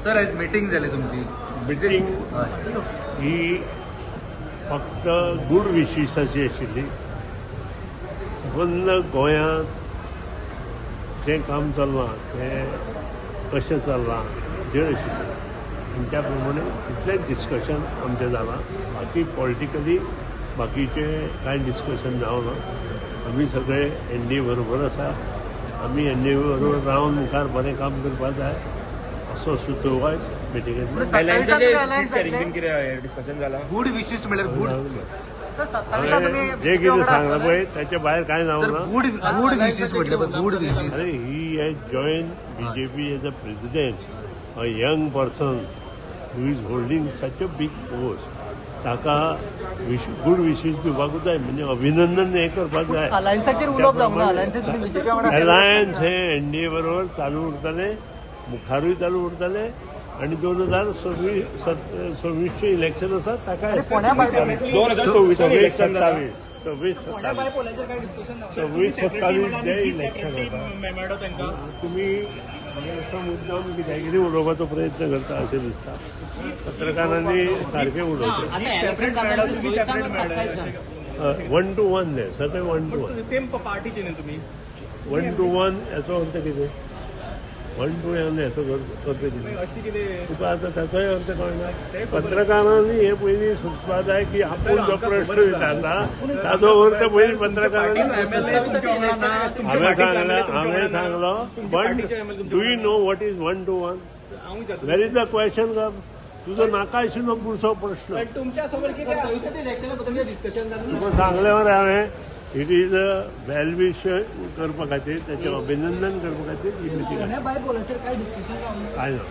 Sir आज meeting झाली तुमची. मिटींग ही फक्त गूड विशीसाची आशिल्ली. संबंद गोंयांत जें काम चल्लां तें कशें चल्लां हाचेर आशिल्लें आनी त्या प्रमाणे तितलेंच डिस्कशन आमचें जालां. बाकी पॉलिटिकली बाकीचे कांय डिस्कशन जावना. आमी सगळे एनडीए बरोबर आसा. आमी एनडीए बरोबर रावन मुखार बरें काम करपाक जाय असो सुचोवपाक मिटिंगेंत डिस्कशन जाला. गुड विशेष म्हणल्यार गुड जे कितें सांगलां पळय ताचे भायर कांय जावना. गुड विशेष म्हटले पण गुड विशेष. अरे he has join BJP as a president, a young person who is holding such a big post. ताका गूड विशीस दिवपाकूच जाय, म्हणजे अभिनंदन हें करपाक जाय. अलायन्साचेर उलोवप जावना. अलायन्स अलायन्स हे एनडीए बरोबर चालू उरतले, मुखारूय चालू उरतले आणि 2026 इलेक्शन आसा ताका 26-27 जे इलेक्शन आसा. तुम्ही असो मुद्दाम कित्याक उलोवपाचो प्रयत्न करता अशें दिसता. पत्रकारांनी सारकें उलोवचें. 1 to 1 न्ही सर, ते 1 to 1. सेम पार्टीचे न्ही तुम्ही. 1 to 1 हेचो अर्थ कितें? 1 to 1 हेचो अर्थ कितें? अशी कितें तुका आतां ताचोय अर्थ कळना. पत्रकारांनी हे पयलीं सुचपाक जाय की आपूण जो प्रश्न विचारला ताचो अर्थ पयलीं पत्रकारांनी हांवें सांगलो. But do you know what is 1 to 1? Where is the question का तुजो नाका आशिल्लो पुढचो प्रश्न तुमच्या सोबत कितें इलेक्शना बद्दल डिस्कशन जालें. तुका सांगलें मरे हांवें. It is a well wish करपा खातीर, ताचें अभिनंदन करपा खातीर ही मिटींग. काय डिस्कशन काय ना.